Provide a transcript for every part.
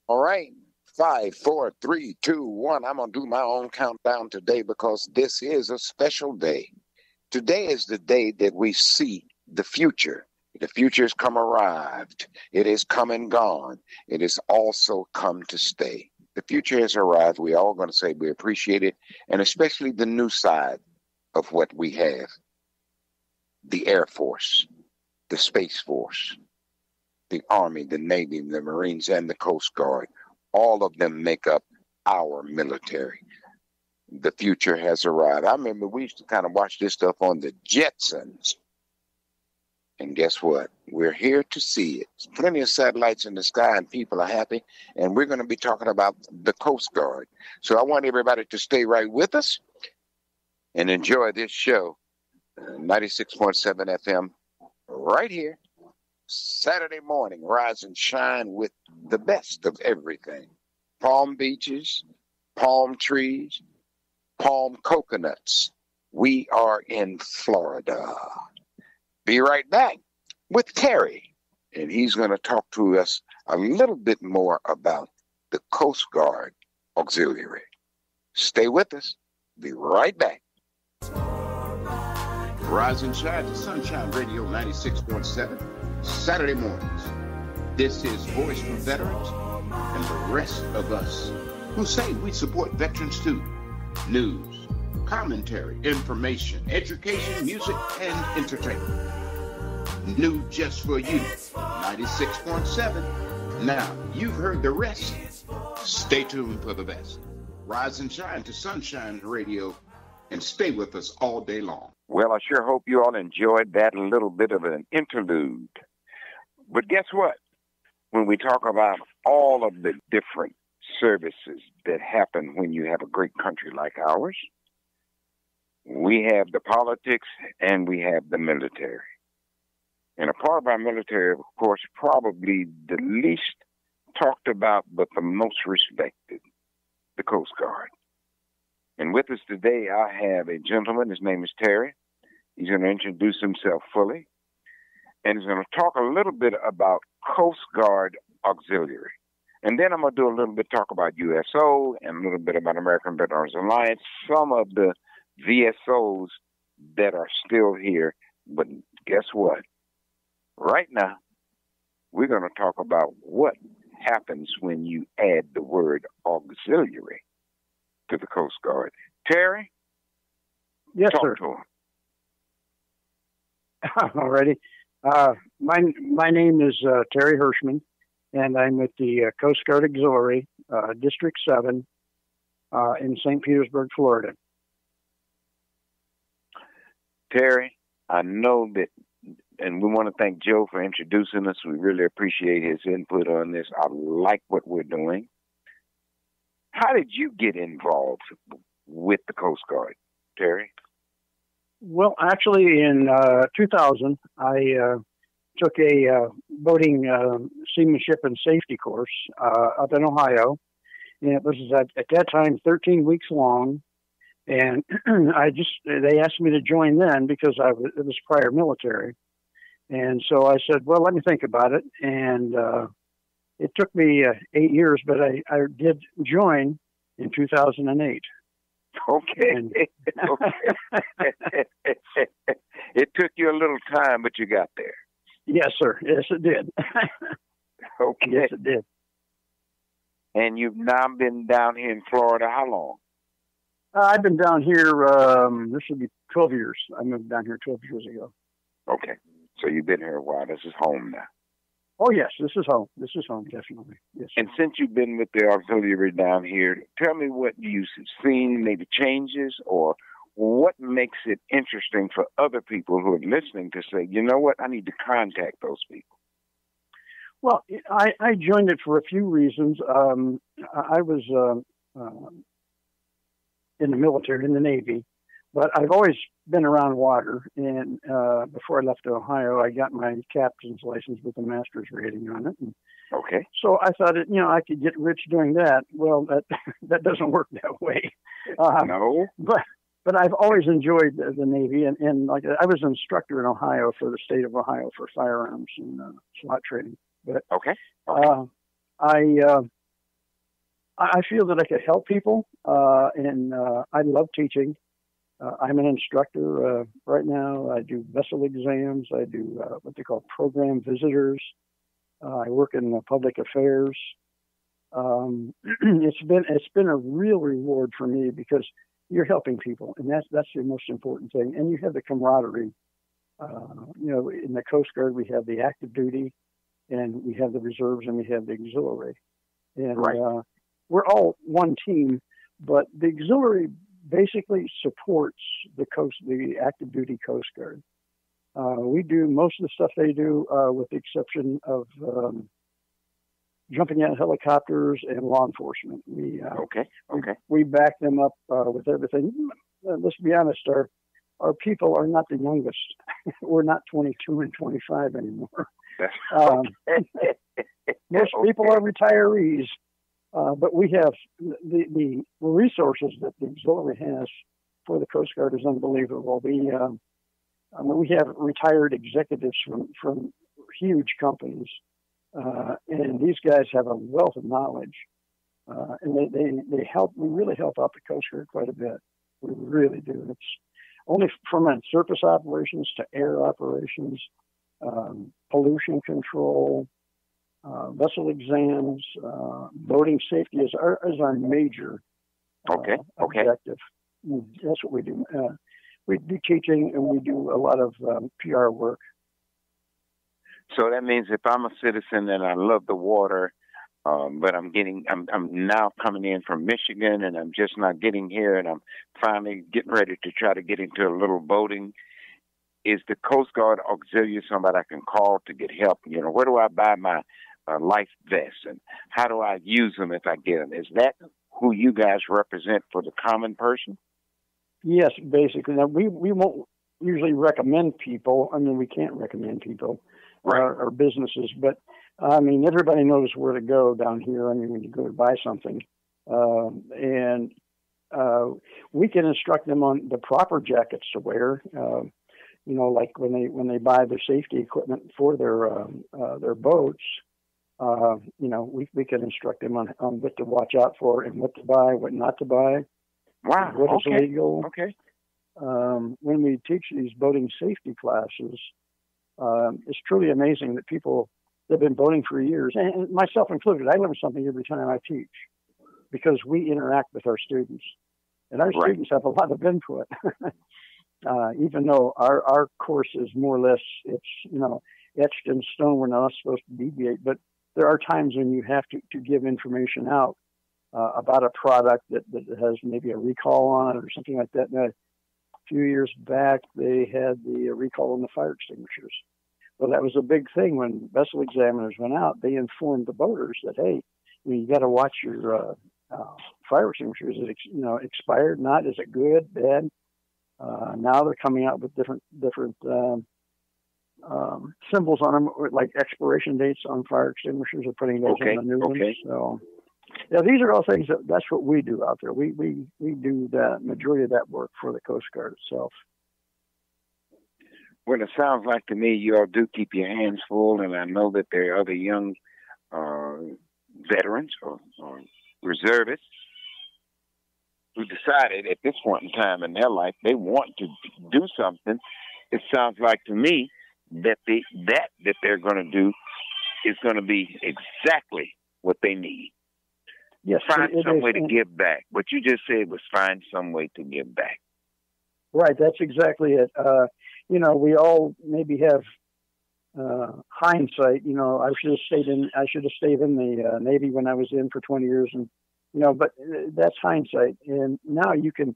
All right. 5, 4, 3, 2, 1. I'm going to do my own countdown today because this is a special day. Today is the day that we see the future. The future has come arrived. It is come and gone. It has also come to stay. The future has arrived. We're all going to say we appreciate it, and especially the new side of what we have. The Air Force, the Space Force, the Army, the Navy, the Marines, and the Coast Guard. All of them make up our military. The future has arrived. I remember we used to kind of watch this stuff on the Jetsons. And guess what? We're here to see it. There's plenty of satellites in the sky and people are happy. And we're going to be talking about the Coast Guard. So I want everybody to stay right with us and enjoy this show. 96.7 FM right here. Saturday morning, rise and shine with the best of everything. Palm beaches, palm trees, palm coconuts. We are in Florida. Be right back with Terry, and he's going to talk to us a little bit more about the Coast Guard Auxiliary. Stay with us. Be right back. Rise and shine to Sunshine Radio 96.7, Saturday mornings. This is Voice from Veterans and the rest of us who say we support veterans too. News, commentary, information, education, music, and entertainment. New just for you, 96.7. Now, you've heard the rest. Stay tuned for the best. Rise and shine to Sunshine Radio and stay with us all day long. Well, I sure hope you all enjoyed that little bit of an interlude. But guess what? When we talk about all of the different services that happen when you have a great country like ours, we have the politics and we have the military. And a part of our military, of course, probably the least talked about but the most respected, the Coast Guard. And with us today, I have a gentleman. His name is Terry. He's going to introduce himself fully. And he's going to talk a little bit about Coast Guard Auxiliary. And then I'm going to do a little bit talk about USO and a little bit about American Veterans Alliance, some of the VSOs that are still here. But guess what? Right now, we're going to talk about what happens when you add the word auxiliary to the Coast Guard. Terry? Yes, talk sir. To him. Alrighty. My name is Terry Hirschman, and I'm with the Coast Guard Auxiliary, District 7, in St. Petersburg, Florida. Terry, I know that, and we want to thank Joe for introducing us. We really appreciate his input on this. I like what we're doing. How did you get involved with the Coast Guard, Terry? Well, actually, in 2000, I took a boating seamanship and safety course up in Ohio, and it was at that time 13 weeks long. And they asked me to join then because it was prior military, and so I said, well, let me think about it. And it took me 8 years, but I did join in 2008. Okay. It took you a little time, but you got there. Yes, sir. Yes, it did. Okay. Yes, it did. And you've now been down here in Florida how long? I've been down here, this would be 12 years. I moved down here 12 years ago. Okay. So you've been here a while. This is home now. Oh, yes. This is home. This is home, definitely. Yes. And since you've been with the auxiliary down here, tell me what you've seen, maybe changes, or what makes it interesting for other people who are listening to say, you know what, I need to contact those people. Well, I joined it for a few reasons. I was in the military, in the Navy, but I've always been around water. And before I left Ohio, I got my captain's license with a master's rating on it. And okay. so I thought, I could get rich doing that. Well, that doesn't work that way. No. But I've always enjoyed the Navy, and like I was an instructor in Ohio for the state of Ohio for firearms and SWAT training. But okay. I feel that I could help people, and I love teaching. I'm an instructor right now. I do vessel exams. I do what they call program visitors. I work in public affairs. It's been a real reward for me because you're helping people, and that's the most important thing. And you have the camaraderie. In the Coast Guard, we have the active duty, and we have the reserves, and we have the auxiliary. And Right. we're all one team, but the auxiliary basically supports the active duty Coast Guard. We do most of the stuff they do, with the exception of jumping out of helicopters and law enforcement. We back them up with everything. Let's be honest, our people are not the youngest. We're not 22 and 25 anymore. Most people are retirees, but we have the resources that the auxiliary has for the Coast Guard is unbelievable. We have retired executives from huge companies, and these guys have a wealth of knowledge, and they help. We really help out the Coast Guard quite a bit. We really do. It's only from surface operations to air operations, pollution control, vessel exams, boating safety is our major objective. That's what we do. We do teaching, and we do a lot of PR work. So that means if I'm a citizen and I love the water, but I'm now coming in from Michigan, and I'm just not getting here, and I'm finally getting ready to try to get into a little boating. Is the Coast Guard Auxiliary somebody I can call to get help? Where do I buy my life vests, and how do I use them if I get them? Is that who you guys represent for the common person? Yes, basically. Now, we won't usually recommend people. I mean, we can't recommend people or businesses, but I mean, everybody knows where to go down here. I mean, when you go to buy something, and we can instruct them on the proper jackets to wear. Like when they buy their safety equipment for their boats. We can instruct them on what to watch out for and what to buy, what not to buy. Wow. What is illegal. Okay. When we teach these boating safety classes, it's truly amazing that people that have been boating for years, and myself included, I learn something every time I teach because we interact with our students. And our students have a lot of input. Even though our course is more or less, it's, etched in stone, we're not supposed to deviate, but there are times when you have to give information out about a product that has maybe a recall on it or something like that. And a few years back, they had the recall on the fire extinguishers. Well, that was a big thing when vessel examiners went out. They informed the boaters that, hey, you got to watch your fire extinguishers. Is it expired? Not? Is it good? Bad? Now they're coming out with different symbols on them, like expiration dates on fire extinguishers. Are putting those on the new ones. So, yeah, these are all things that's what we do out there. We do the majority of that work for the Coast Guard itself. Well, it sounds like to me you all do keep your hands full, and I know that there are other young veterans or reservists who decided at this point in time in their life they want to do something. It sounds like to me that they're going to do is going to be exactly what they need. Yes, find some way to give back. What you just said was find some way to give back. Right, that's exactly it. We all maybe have hindsight. I should have stayed in the Navy when I was in for 20 years, and but that's hindsight. And now you can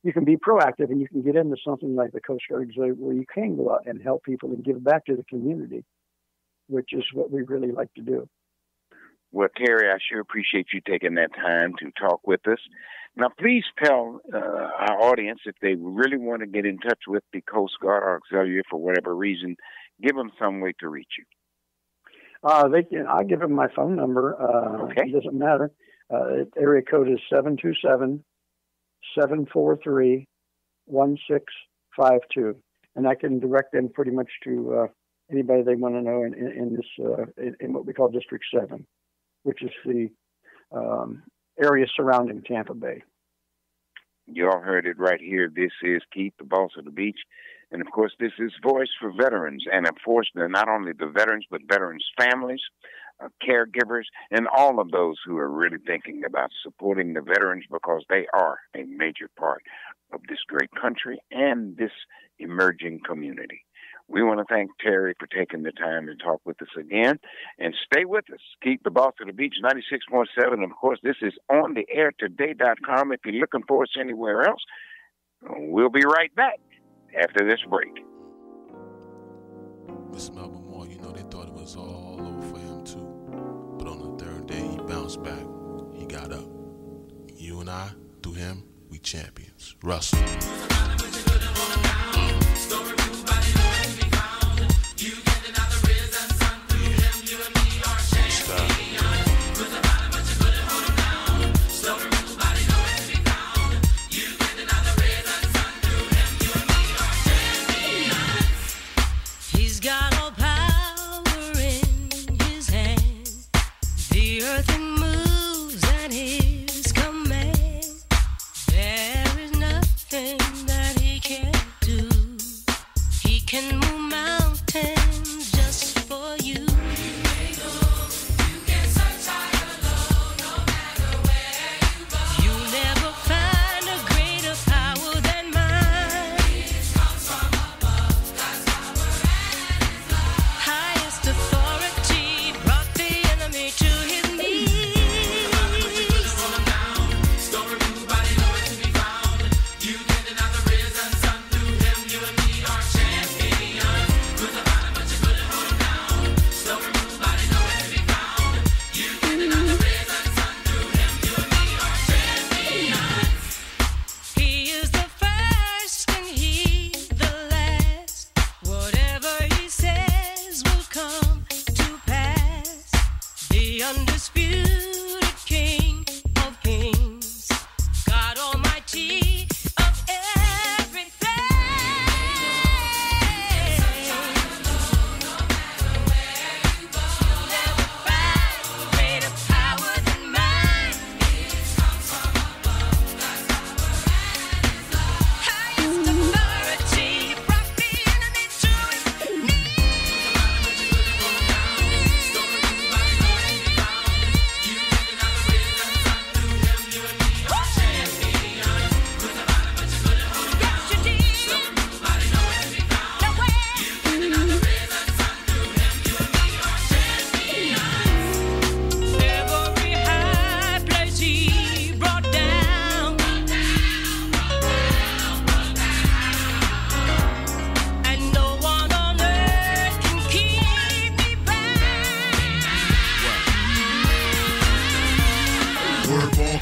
be proactive, and you can get into something like the Coast Guard Auxiliary, where you can go out and help people and give back to the community, which is what we really like to do. Well, Terry, I sure appreciate you taking that time to talk with us. Now, please tell our audience if they really want to get in touch with the Coast Guard Auxiliary for whatever reason, give them some way to reach you. I'll give them my phone number. It doesn't matter. Area code is 727-743-1652. And I can direct them pretty much to anybody they want to know in this, in what we call District 7, which is the areas surrounding Tampa Bay. You all heard it right here. This is Keith, the boss of the beach. And, of course, this is Voice for Veterans. And, of course, not only the veterans, but veterans' families, caregivers, and all of those who are really thinking about supporting the veterans because they are a major part of this great country and this emerging community. We want to thank Terry for taking the time to talk with us again. And stay with us. Keep the boss of the beach, 96.7. And, of course, this is ontheairtoday.com. If you're looking for us anywhere else, we'll be right back after this break. Miss Melvin Moore, you know, they thought it was all over for him, too. But on the third day, he bounced back. He got up. You and I, through him, we champions. Russell.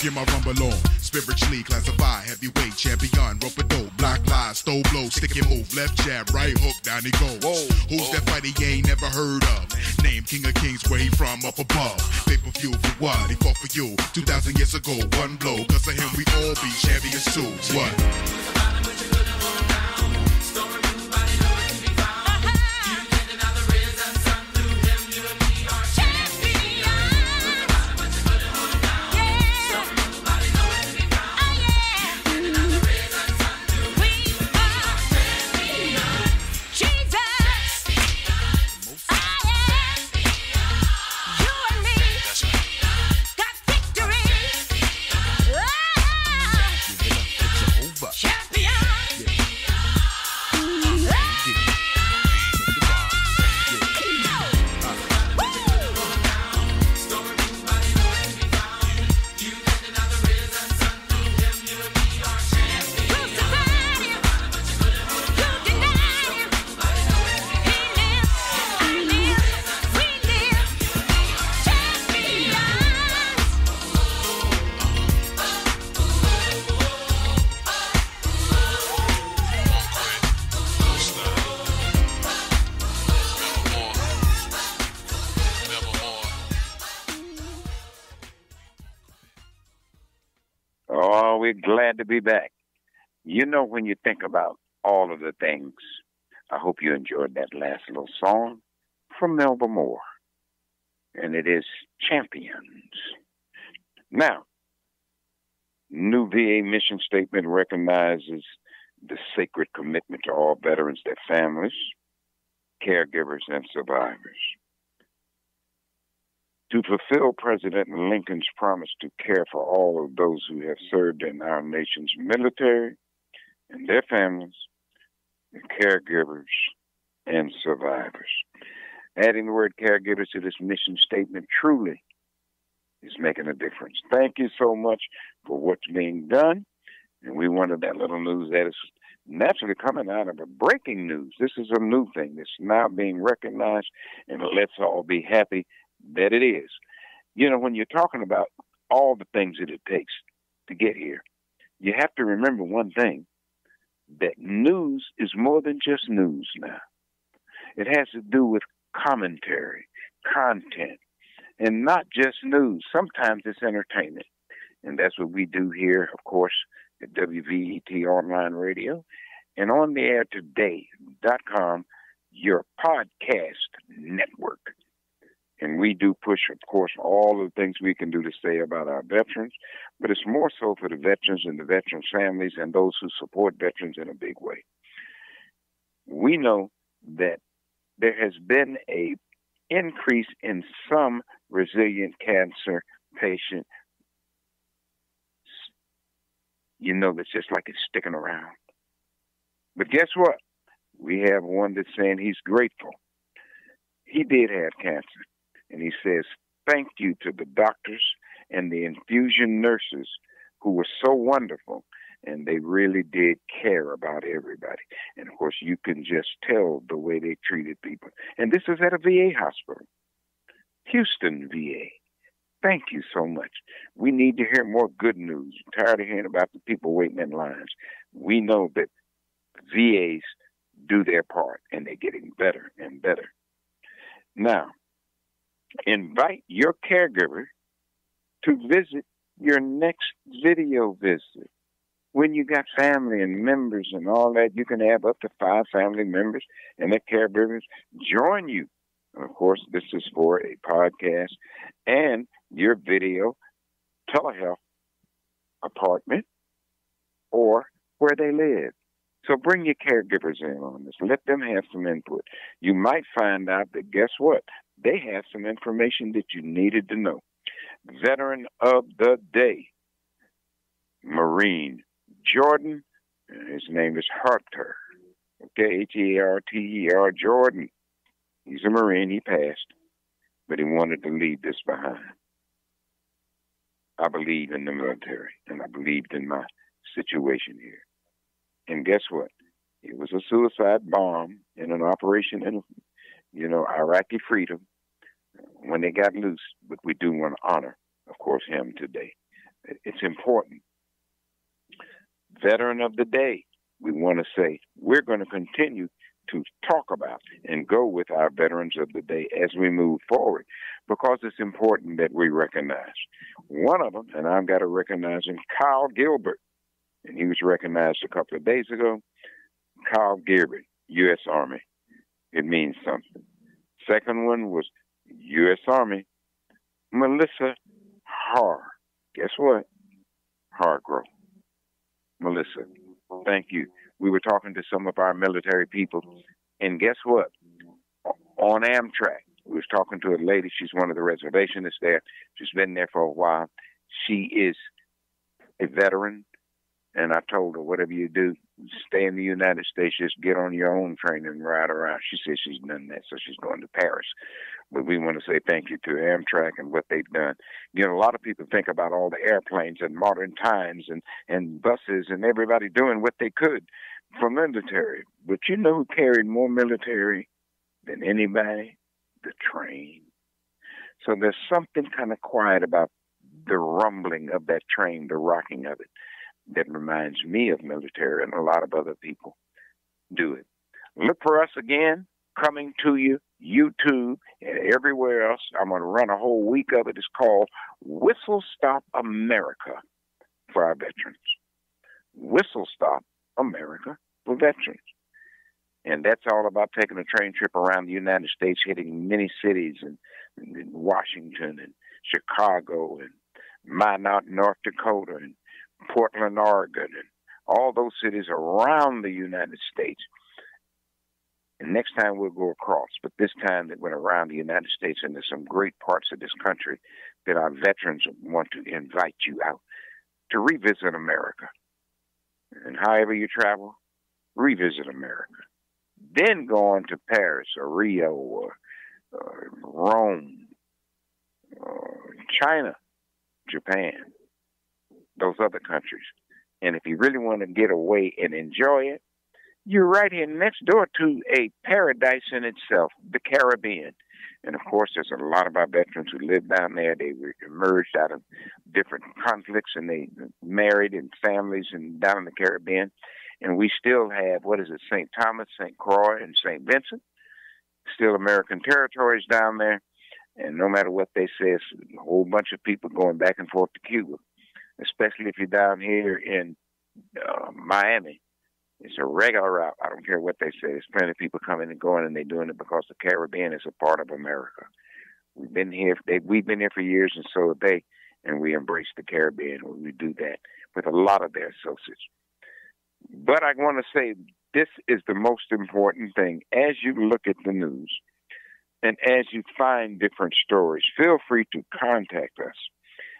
Get my rumble on, spiritually classified, heavyweight champion, rope a dope, block lies, stole blow, stick and move, left jab, right hook, down he goes. Who's that fighter you ain't never heard of? Name King of Kings, where he from, up above. Pay-per-view for what? He fought for you 2,000 years ago, one blow, cause of him we all be champions too. What? We're glad to be back. You know, when you think about all of the things, I hope you enjoyed that last little song from Melba Moore. And it is Champions. Now, New VA mission statement recognizes the sacred commitment to all veterans, their families, caregivers, and survivors. To fulfill President Lincoln's promise to care for all of those who have served in our nation's military and their families, the caregivers, and survivors. Adding the word caregivers to this mission statement truly is making a difference. Thank you so much for what's being done. And we wanted that little news that is naturally coming out of a breaking news. This is a new thing that's now being recognized, and let's all be happy that it is. You know, when you're talking about all the things that it takes to get here, you have to remember one thing, that news is more than just news now. It has to do with commentary, content, and not just news. Sometimes it's entertainment. And that's what we do here, of course, at WVET Online Radio and on the air today.com, your podcast network. And we do push, of course, all of the things we can do to say about our veterans, but it's more so for the veterans and the veterans' families and those who support veterans in a big way. We know that there has been a increase in some resilient cancer patient. You know, that's just like it's sticking around. But guess what? We have one that's saying he's grateful. He did have cancer. And he says, thank you to the doctors and the infusion nurses who were so wonderful. And they really did care about everybody. And, of course, you can just tell the way they treated people. And this is at a VA hospital, Houston, VA. Thank you so much. We need to hear more good news. I'm tired of hearing about the people waiting in lines. We know that VAs do their part, and they're getting better and better. Now, invite your caregiver to visit your next video visit. When you got family and members and all that, you can have up to 5 family members and their caregivers join you. And of course, this is for a podcast and your video telehealth apartment or where they live. So bring your caregivers in on this. Let them have some input. You might find out that, guess what? They have some information that you needed to know. Veteran of the Day, Marine Jordan. His name is Harter. Okay, Harter, Jordan. He's a Marine. He passed, but he wanted to leave this behind. I believe in the military, and I believed in my situation here. And guess what? It was a suicide bomb in an operation in, Iraqi freedom when they got loose. But we do want to honor, of course, him today. It's important. Veteran of the Day, we want to say we're going to continue to talk about and go with our Veterans of the Day as we move forward, because it's important that we recognize. One of them, and I've got to recognize him, Kyle Gilbert, and he was recognized a couple of days ago. Kyle Gilbert, U.S. Army. It means something. Second one was U.S. Army, Melissa Guess what? Hargrove. Melissa, thank you. We were talking to some of our military people, and guess what? On Amtrak, we was talking to a lady. She's one of the reservationists there. She's been there for a while. She is a veteran, and I told her, whatever you do, stay in the United States, just get on your own train and ride around. She says she's done that, so she's going to Paris. But we want to say thank you to Amtrak and what they've done. You know, a lot of people think about all the airplanes and modern times and buses and everybody doing what they could for military. But you know who carried more military than anybody? The train. So there's something kind of quiet about the rumbling of that train, the rocking of it, that reminds me of military, and a lot of other people do it. Look for us again, coming to you, YouTube, and everywhere else. I'm going to run a whole week of it. It's called Whistle Stop America for our veterans. Whistle Stop America for veterans. And that's all about taking a train trip around the United States, hitting many cities in Washington and Chicago and Minot, North Dakota, and Portland, Oregon, and all those cities around the United States. And next time we'll go across, but this time that went around the United States, and there's some great parts of this country that our veterans want to invite you out to revisit America. And however you travel, revisit America. Then go on to Paris or Rio or Rome, China, Japan, those other countries. And if you really want to get away and enjoy it, you're right here next door to a paradise in itself, the Caribbean. And of course, there's a lot of our veterans who live down there. They were emerged out of different conflicts, and they married in families and down in the Caribbean. And we still have, St. Thomas, St. Croix, and St. Vincent, still American territories down there. And no matter what they say, it's a whole bunch of people going back and forth to Cuba, especially if you're down here in Miami. It's a regular route. I don't care what they say. There's plenty of people coming and going, and they're doing it because the Caribbean is a part of America. We've been here for years, and so have they, and we embrace the Caribbean when we do that with a lot of their associates. But I want to say this is the most important thing. As you look at the news and as you find different stories, feel free to contact us.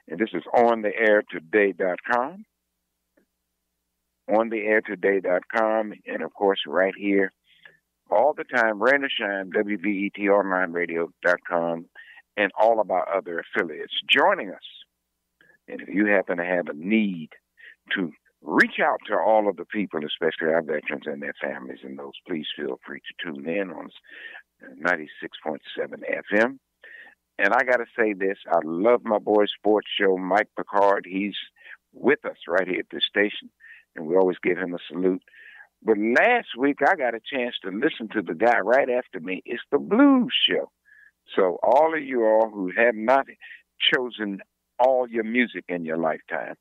And this is ontheairtoday.com. ontheairtoday.com, and of course right here all the time, rain or shine, WVETonlineradio.com, and all of our other affiliates joining us. And if you happen to have a need to reach out to all of the people, especially our veterans and their families and those, please feel free to tune in on 96.7 FM. And I got to say this, I love my boy sports show, Mike Picard. He's with us right here at this station, and we always give him a salute. But last week, I got a chance to listen to the guy right after me. It's the Blues Show. So all of you all who have not chosen all your music in your lifetime,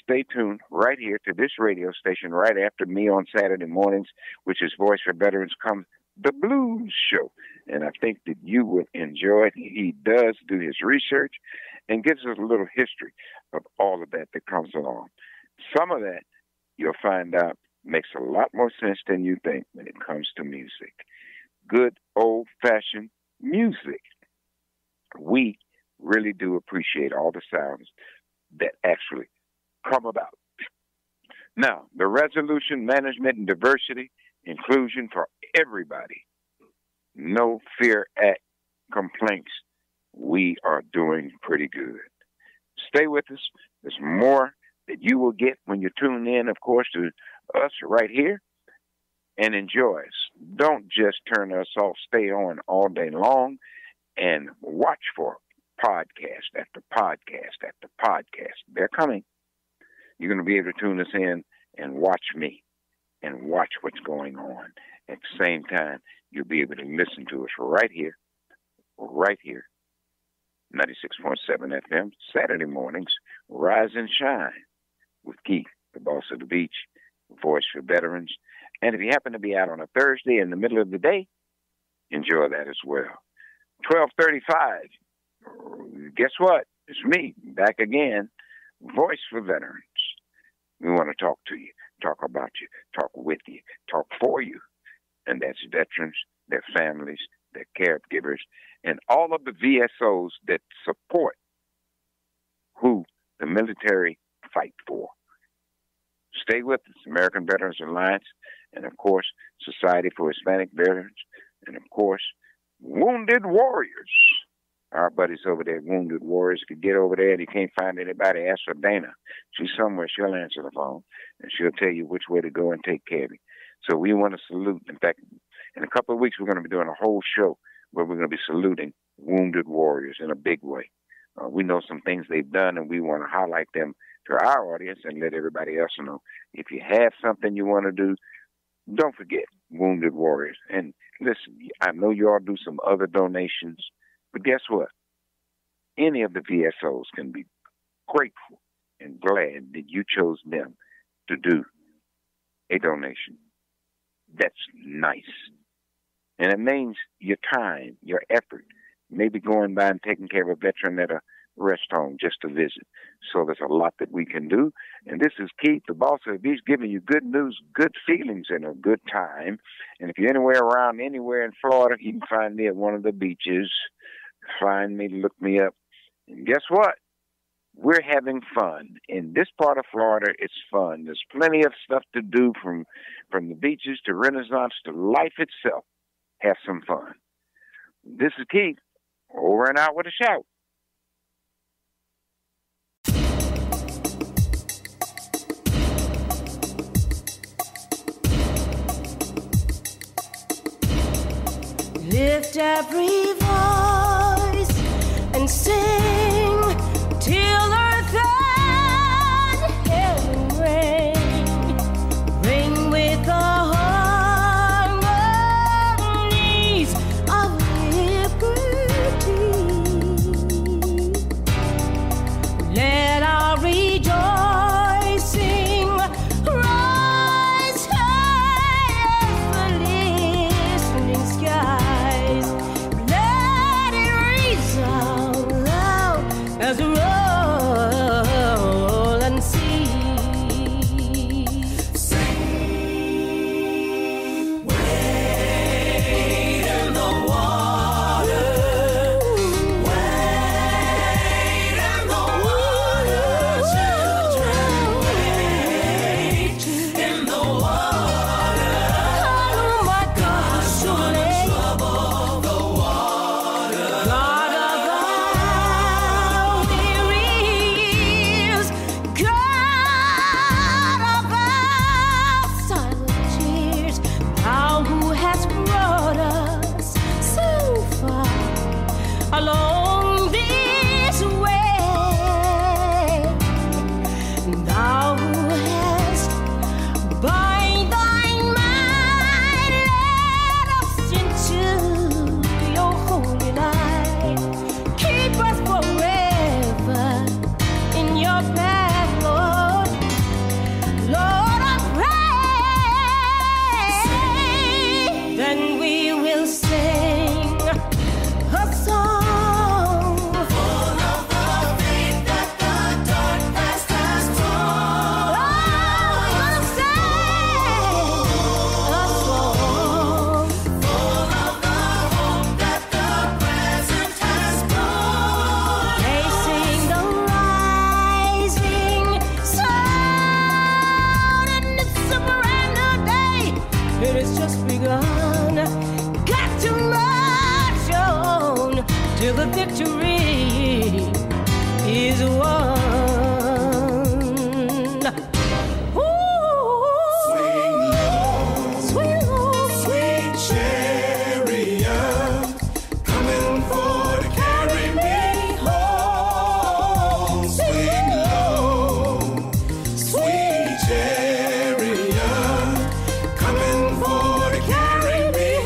stay tuned right here to this radio station right after me on Saturday mornings, which is Voice for Veterans, comes the Blues Show. And I think that you will enjoy it. He does do his research and gives us a little history of all of that comes along. Some of that you'll find out makes a lot more sense than you think when it comes to music. Good old-fashioned music. We really do appreciate all the sounds that actually come about. Now, the resolution, management, and diversity, inclusion for everybody. No Fear Act complaints. We are doing pretty good. Stay with us. There's more that you will get when you tune in, of course, to us right here, and enjoy us. Don't just turn us off. Stay on all day long and watch for podcast after podcast after podcast. They're coming. You're going to be able to tune us in and watch me and watch what's going on. At the same time, you'll be able to listen to us right here, 96.7 FM, Saturday mornings, Rise and Shine with Keith, the boss of the beach, Voice for Veterans. And if you happen to be out on a Thursday in the middle of the day, enjoy that as well. 12:35. Guess what? It's me, back again, Voice for Veterans. We want to talk to you, talk about you, talk with you, talk for you. And that's veterans, their families, their caregivers, and all of the VSOs that support who the military fight for. Stay with us, American Veterans Alliance, and of course, Society for Hispanic Veterans, and of course, Wounded Warriors. Our buddies over there, Wounded Warriors, could get over there and you can't find anybody, ask for Dana. She's somewhere, she'll answer the phone, and she'll tell you which way to go and take care of you. So we want to salute. In fact, in a couple of weeks, we're going to be doing a whole show where we're going to be saluting Wounded Warriors in a big way. We know some things they've done, and we want to highlight them to our audience and let everybody else know. If you have something you want to do, don't forget Wounded Warriors. And listen, I know you all do some other donations, but guess what? Any of the VSOs can be grateful and glad that you chose them to do a donation. That's nice. And it means your time, your effort, maybe going by and taking care of a veteran at a rest home just to visit. So there's a lot that we can do. And this is Keith, the boss of the beach, giving you good news, good feelings, and a good time. And if you're anywhere in Florida, you can find me at one of the beaches. Find me, look me up. And guess what? We're having fun. In this part of Florida, it's fun. There's plenty of stuff to do from the beaches to Renaissance to life itself. Have some fun. This is Keith, over and out with a shout. Lift every voice and sing till earth and heaven ring. Ring with the harmonies of liberty. Let our rejoicing rise high as the listening skies. Let it resound loud as a rolling sea. Sing, wade in the water, wade in the water, children, wade in the water. Oh my God, surely trouble the water. God of our wearies, God of our silent tears, thou who hast brought us so far along this way, thou who hast by thy might led us into your holy light. Keep us forever in your path, Lord. Lord, I pray. Then we will sing a song full of the faith that the dark past has taught. Oh, we're gonna sing a song full of the hope that the present has brought. Facing the rising sun, and it's a brand new day. It has just begun. Got to march on till the victory is won. Ooh. Swing low, sweet chariot, coming for to carry me home. Swing low, sweet chariot, coming for to carry me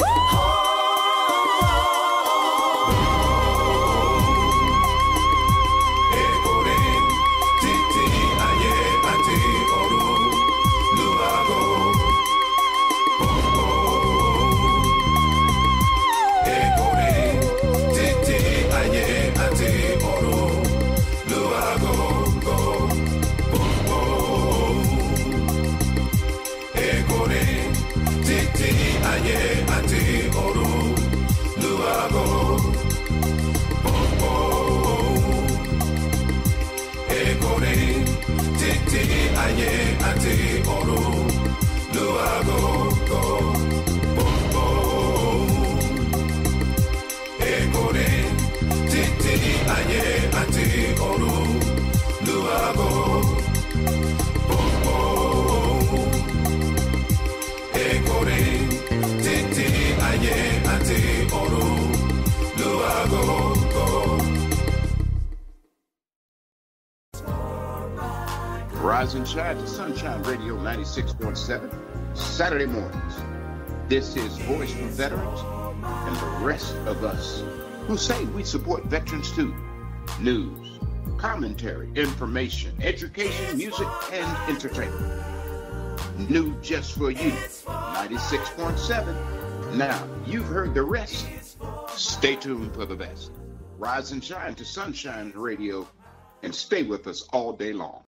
Rise and shine to Sunshine Radio 96.7, Saturday mornings. This is Voice for Veterans and the rest of us who say we support veterans too. News, commentary, information, education, music, and entertainment. New just for you, 96.7. Now, you've heard the rest. Stay tuned for the best. Rise and shine to Sunshine Radio and stay with us all day long.